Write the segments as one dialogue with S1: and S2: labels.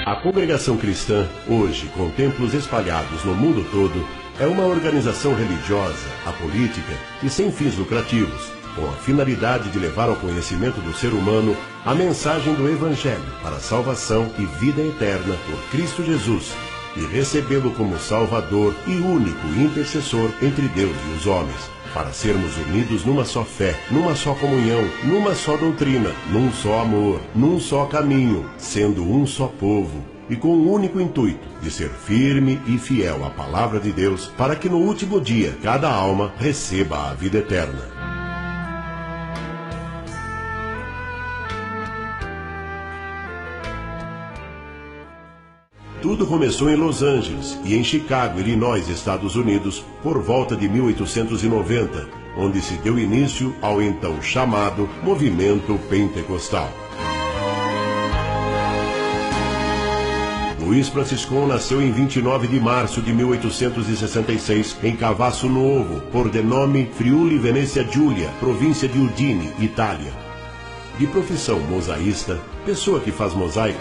S1: A Congregação Cristã, hoje com templos espalhados no mundo todo, é uma organização religiosa, apolítica e sem fins lucrativos, com a finalidade de levar ao conhecimento do ser humano a mensagem do Evangelho para salvação e vida eterna por Cristo Jesus, e recebê-lo como Salvador e único intercessor entre Deus e os homens, para sermos unidos numa só fé, numa só comunhão, numa só doutrina, num só amor, num só caminho, sendo um só povo, e com o único intuito de ser firme e fiel à palavra de Deus, para que no último dia cada alma receba a vida eterna. Tudo começou em Los Angeles e em Chicago, Illinois, Estados Unidos, por volta de 1890, onde se deu início ao então chamado Movimento Pentecostal. Luiz Franciscon nasceu em 29 de março de 1866, em Cavasso Novo, por denome Friuli Venezia Giulia, província de Udine, Itália. De profissão mosaísta, pessoa que faz mosaico,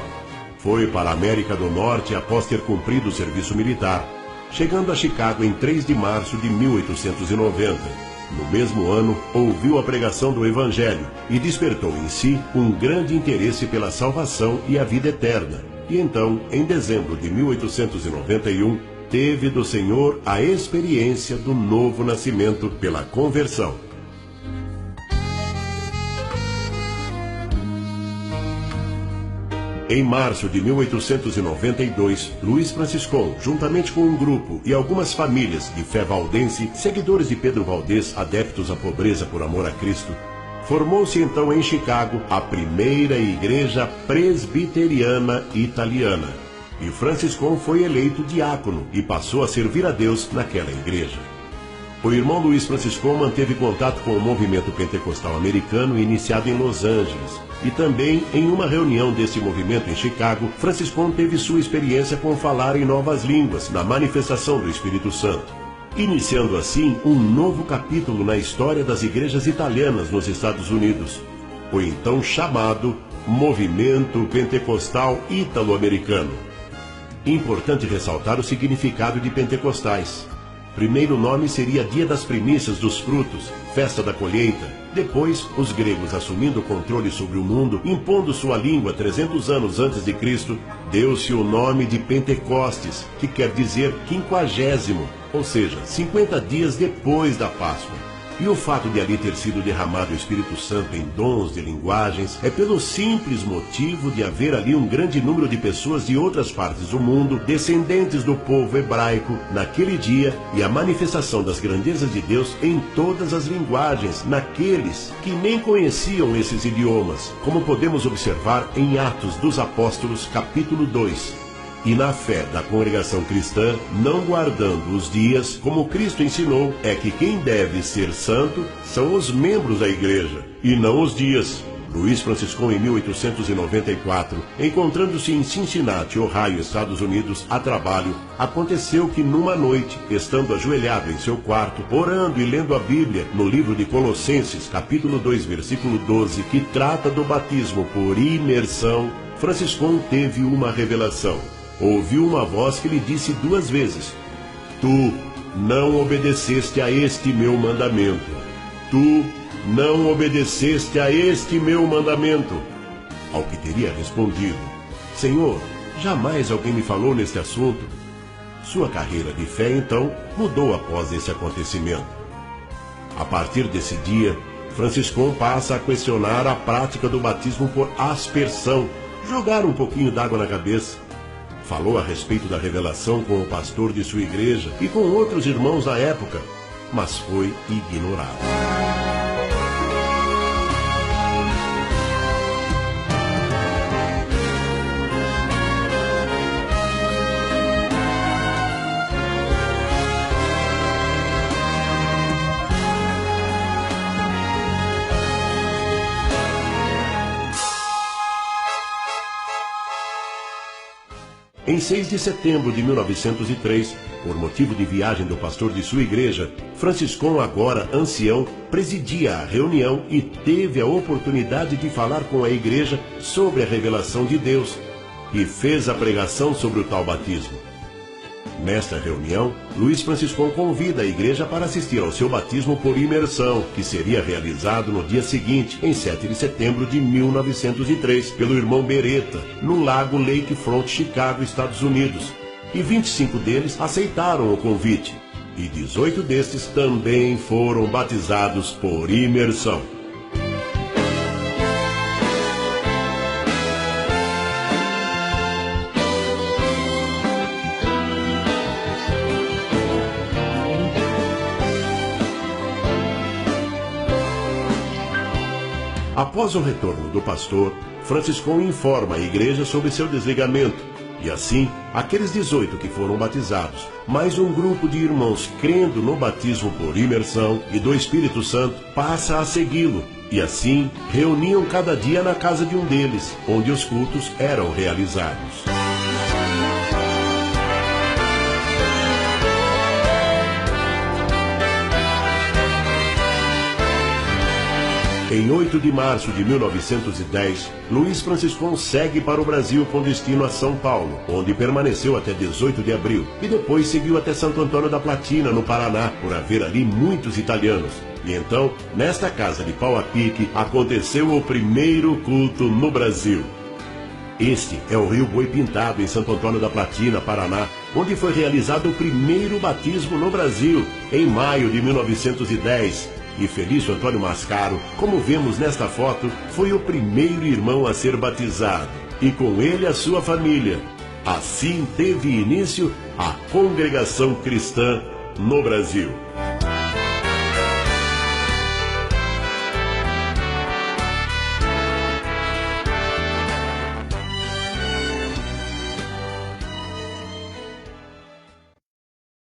S1: foi para a América do Norte após ter cumprido o serviço militar, chegando a Chicago em 3 de março de 1890. No mesmo ano, ouviu a pregação do Evangelho e despertou em si um grande interesse pela salvação e a vida eterna. E então, em dezembro de 1891, teve do Senhor a experiência do novo nascimento pela conversão. Em março de 1892, Luiz Franciscon, juntamente com um grupo e algumas famílias de fé valdense, seguidores de Pedro Valdez, adeptos à pobreza por amor a Cristo, formou-se então em Chicago a primeira igreja presbiteriana italiana. E Franciscon foi eleito diácono e passou a servir a Deus naquela igreja. O irmão Luiz Franciscon manteve contato com o movimento pentecostal americano iniciado em Los Angeles. E também, em uma reunião desse movimento em Chicago, Franciscon teve sua experiência com falar em novas línguas, na manifestação do Espírito Santo, iniciando assim um novo capítulo na história das igrejas italianas nos Estados Unidos, o então chamado Movimento Pentecostal Ítalo-Americano. Importante ressaltar o significado de pentecostais. Primeiro nome seria Dia das Primícias dos Frutos, Festa da Colheita. Depois, os gregos, assumindo o controle sobre o mundo, impondo sua língua 300 anos antes de Cristo, deu-se o nome de Pentecostes, que quer dizer 50º, ou seja, 50 dias depois da Páscoa. E o fato de ali ter sido derramado o Espírito Santo em dons de linguagens é pelo simples motivo de haver ali um grande número de pessoas de outras partes do mundo, descendentes do povo hebraico, naquele dia, e a manifestação das grandezas de Deus em todas as linguagens, naqueles que nem conheciam esses idiomas, como podemos observar em Atos dos Apóstolos, capítulo 2. E na fé da congregação cristã, não guardando os dias, como Cristo ensinou, é que quem deve ser santo são os membros da igreja, e não os dias. Luiz Franciscon, em 1894, encontrando-se em Cincinnati, Ohio, Estados Unidos, a trabalho, aconteceu que numa noite, estando ajoelhado em seu quarto, orando e lendo a Bíblia, no livro de Colossenses, capítulo 2, versículo 12, que trata do batismo por imersão, Franciscon teve uma revelação. Ouviu uma voz que lhe disse 2 vezes: Tu não obedeceste a este meu mandamento. Tu não obedeceste a este meu mandamento. Ao que teria respondido: Senhor, jamais alguém me falou neste assunto. Sua carreira de fé, então, mudou após esse acontecimento. A partir desse dia, Franciscon passa a questionar a prática do batismo por aspersão, jogar um pouquinho d'água na cabeça. Falou a respeito da revelação com o pastor de sua igreja e com outros irmãos da época, mas foi ignorado. Em 6 de setembro de 1903, por motivo de viagem do pastor de sua igreja, Franciscon, agora ancião, presidia a reunião e teve a oportunidade de falar com a igreja sobre a revelação de Deus. e fez a pregação sobre o tal batismo. Nesta reunião, Luiz Franciscon convida a igreja para assistir ao seu batismo por imersão, que seria realizado no dia seguinte, em 7 de setembro de 1903, pelo irmão Beretta, no lago Lakefront, Chicago, Estados Unidos. E 25 deles aceitaram o convite, e 18 destes também foram batizados por imersão. Após o retorno do pastor, Franciscon informa a igreja sobre seu desligamento, e assim, aqueles 18 que foram batizados, mais um grupo de irmãos crendo no batismo por imersão e do Espírito Santo, passa a segui-lo, e assim, reuniam cada dia na casa de um deles, onde os cultos eram realizados. Em 8 de março de 1910, Luiz Franciscon segue para o Brasil com destino a São Paulo, onde permaneceu até 18 de abril, e depois seguiu até Santo Antônio da Platina, no Paraná, por haver ali muitos italianos. E então, nesta casa de pau a pique, aconteceu o primeiro culto no Brasil. Este é o Rio Boi Pintado, em Santo Antônio da Platina, Paraná, onde foi realizado o primeiro batismo no Brasil, em maio de 1910. E Felício Antônio Mascaro, como vemos nesta foto, foi o primeiro irmão a ser batizado, e com ele a sua família. Assim teve início a congregação cristã no Brasil.